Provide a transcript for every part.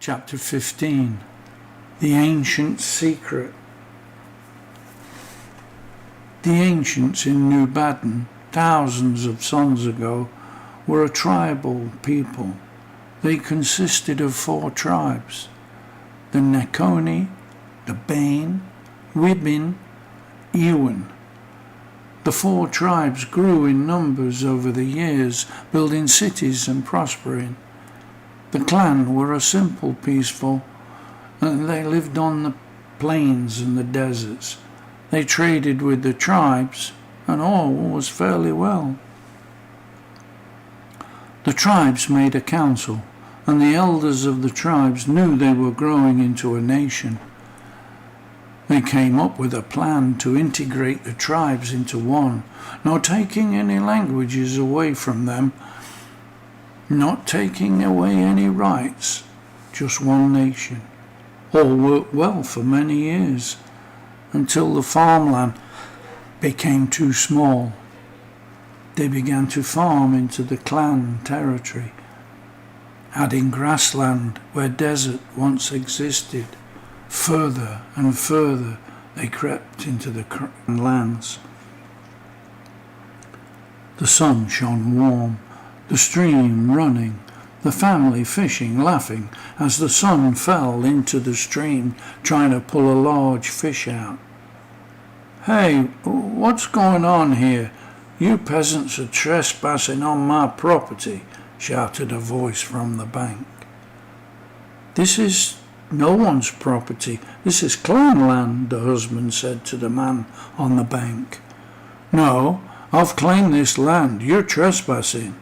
Chapter 15. The Ancient Secret. The ancients in New Baden, thousands of suns ago, were a tribal people. They consisted of 4 tribes: the Nekoni, the Bane, Wibin, Ewan. The 4 tribes grew in numbers over the years, building cities and prospering. The clan were a simple, peaceful, and they lived on the plains and the deserts. They traded with the tribes, and all was fairly well. The tribes made a council, and the elders of the tribes knew they were growing into a nation. They came up with a plan to integrate the tribes into one, not taking any languages away from them, not taking away any rights, just one nation. All worked well for many years, until the farmland became too small. They began to farm into the clan territory, adding grassland where desert once existed. Further and further they crept into the lands. The sun shone warm, the stream running, the family fishing, laughing as the sun fell into the stream, trying to pull a large fish out. "Hey, what's going on here? You peasants are trespassing on my property," shouted a voice from the bank. "This is no one's property. This is clan land," the husband said to the man on the bank. "No, I've claimed this land. You're trespassing."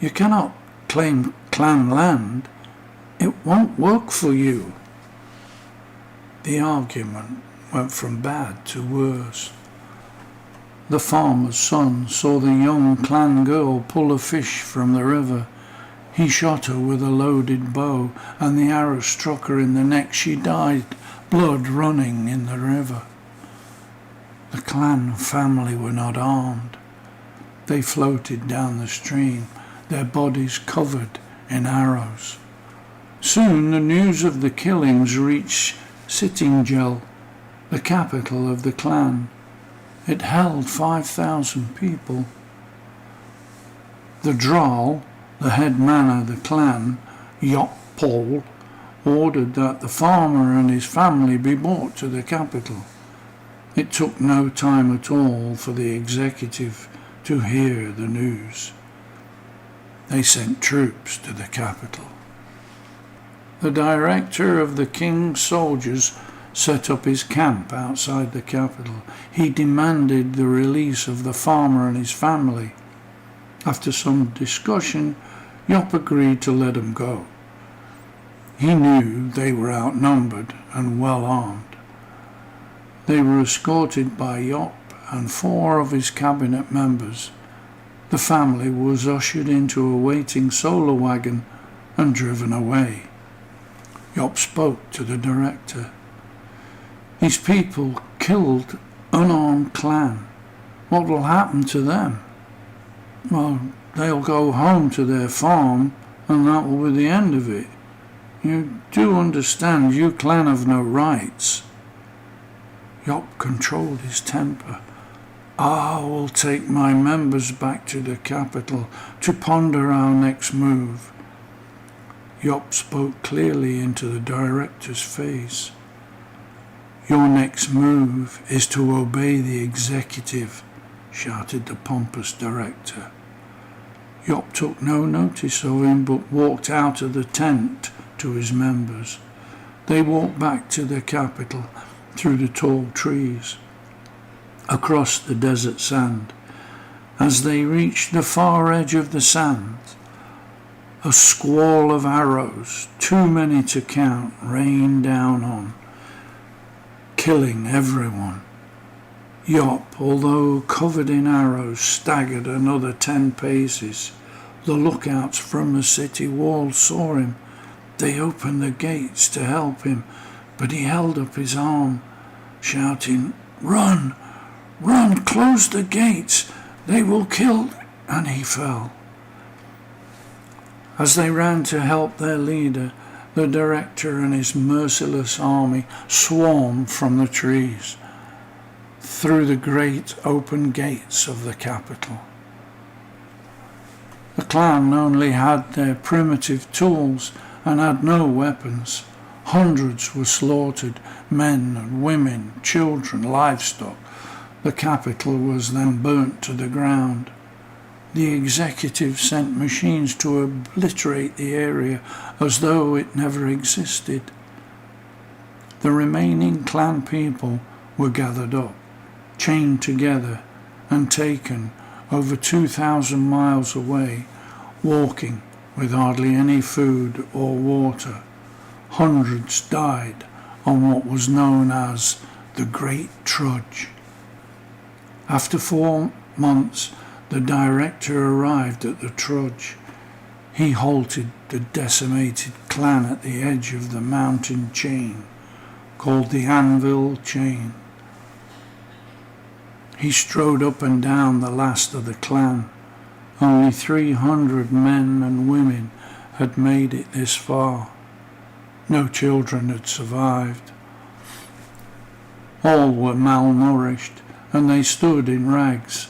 "You cannot claim clan land. It won't work for you." The argument went from bad to worse. The farmer's son saw the young clan girl pull a fish from the river. He shot her with a loaded bow, and the arrow struck her in the neck. She died, blood running in the river. The clan family were not armed. They floated down the stream, their bodies covered in arrows. Soon the news of the killings reached Sittingel, the capital of the clan. It held 5,000 people. The Drall, the head man of the clan, Yop-Pol, ordered that the farmer and his family be brought to the capital. It took no time at all for the executive to hear the news. They sent troops to the capital. The director of the king's soldiers set up his camp outside the capital. He demanded the release of the farmer and his family. After some discussion, Yop agreed to let them go. He knew they were outnumbered and well armed. They were escorted by Yop and 4 of his cabinet members. The family was ushered into a waiting solar wagon and driven away. Yop spoke to the director. "These people killed unarmed clan. What will happen to them?" "Well, they'll go home to their farm, and that will be the end of it. You do understand you clan have no rights." Yop controlled his temper. "I will take my members back to the capital to ponder our next move." Yop spoke clearly into the director's face. "Your next move is to obey the executive," shouted the pompous director. Yop took no notice of him, but walked out of the tent to his members. They walked back to the capital through the tall trees, across the desert sand. As they reached the far edge of the sand, a squall of arrows, too many to count, rained down on, killing everyone. Yop, although covered in arrows, staggered another 10 paces. The lookouts from the city wall saw him. They opened the gates to help him, but he held up his arm, shouting, "Run! Run! Close the gates! They will kill!" And he fell. As they ran to help their leader, the director and his merciless army swarmed from the trees through the great open gates of the capital. The clan only had their primitive tools and had no weapons. Hundreds were slaughtered, men and women, children, livestock. The capital was then burnt to the ground. The executive sent machines to obliterate the area as though it never existed. The remaining clan people were gathered up, chained together, and taken over 2,000 miles away, walking with hardly any food or water. Hundreds died on what was known as the Great Trudge. After 4 months, the director arrived at the trudge. He halted the decimated clan at the edge of the mountain chain, called the Anvil Chain. He strode up and down the last of the clan. Only 300 men and women had made it this far. No children had survived. All were malnourished, and they stood in rags,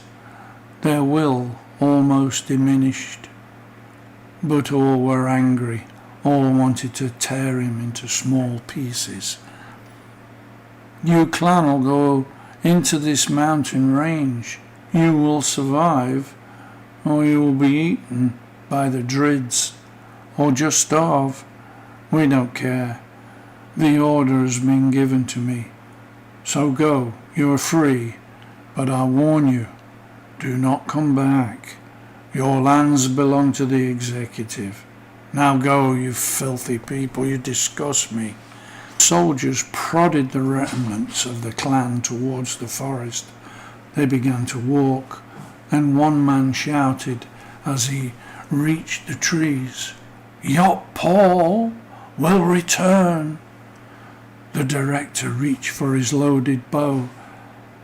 their will almost diminished. But all were angry, all wanted to tear him into small pieces. "You clan'll go into this mountain range. You will survive, or you will be eaten by the Drids, or just starve. We don't care. The order has been given to me. So go, you are free, but I warn you, do not come back. Your lands belong to the executive. Now go, you filthy people, you disgust me." Soldiers prodded the remnants of the clan towards the forest. They began to walk, and one man shouted as he reached the trees, "Yop Paul will return." The director reached for his loaded bow,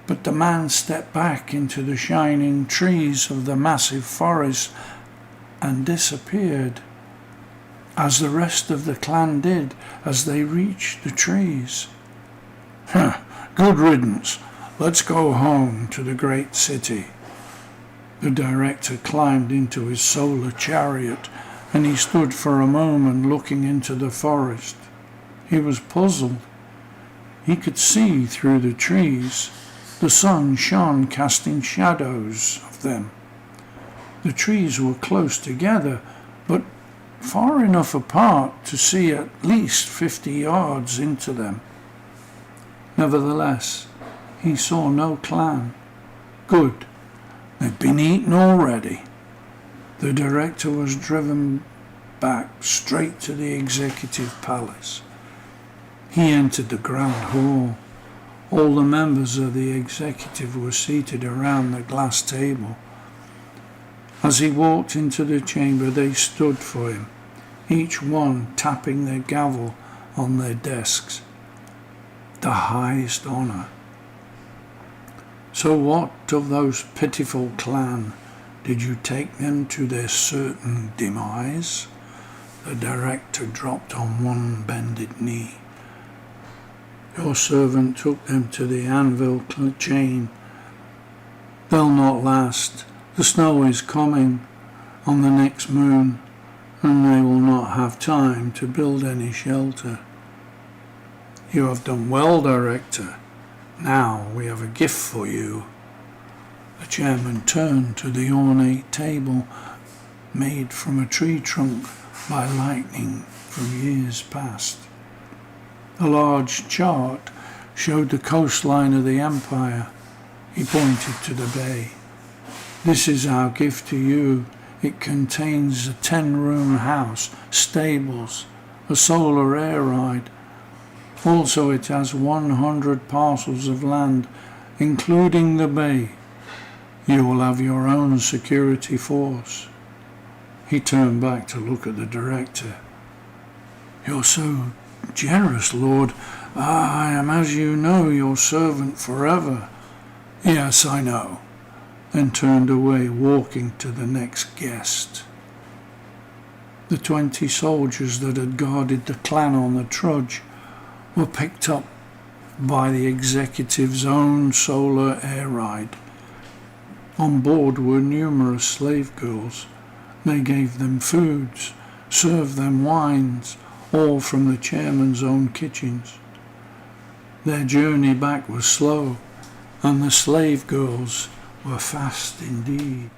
but the man stepped back into the shining trees of the massive forest and disappeared, as the rest of the clan did as they reached the trees. "Good riddance. Let's go home to the great city." The director climbed into his solar chariot, and he stood for a moment looking into the forest. He was puzzled. He could see through the trees. The sun shone, casting shadows of them. The trees were close together, but far enough apart to see at least 50 yards into them. Nevertheless, he saw no clan. Good, they'd been eaten already. The director was driven back straight to the executive palace. He entered the grand hall. All the members of the executive were seated around the glass table. As he walked into the chamber, they stood for him, each one tapping their gavel on their desks. The highest honour. "So what of those pitiful clan? Did you take them to their certain demise?" The director dropped on one bended knee. "Your servant took them to the Anvil Chain. They'll not last. The snow is coming on the next moon, and they will not have time to build any shelter." "You have done well, director. Now we have a gift for you." The chairman turned to the ornate table made from a tree trunk by lightning from years past. A large chart showed the coastline of the empire. He pointed to the bay. "This is our gift to you. It contains a 10-room house, stables, a solar air ride. Also it has 100 parcels of land, including the bay. You will have your own security force." He turned back to look at the director. "You're so generous, Lord. I am, as you know, your servant forever." "Yes, I know," then turned away, walking to the next guest. The 20 soldiers that had guarded the clan on the trudge were picked up by the executive's own solar air ride. On board were numerous slave girls. They gave them foods, served them wines, all from the chairman's own kitchens. Their journey back was slow, and the slave girls were fast indeed.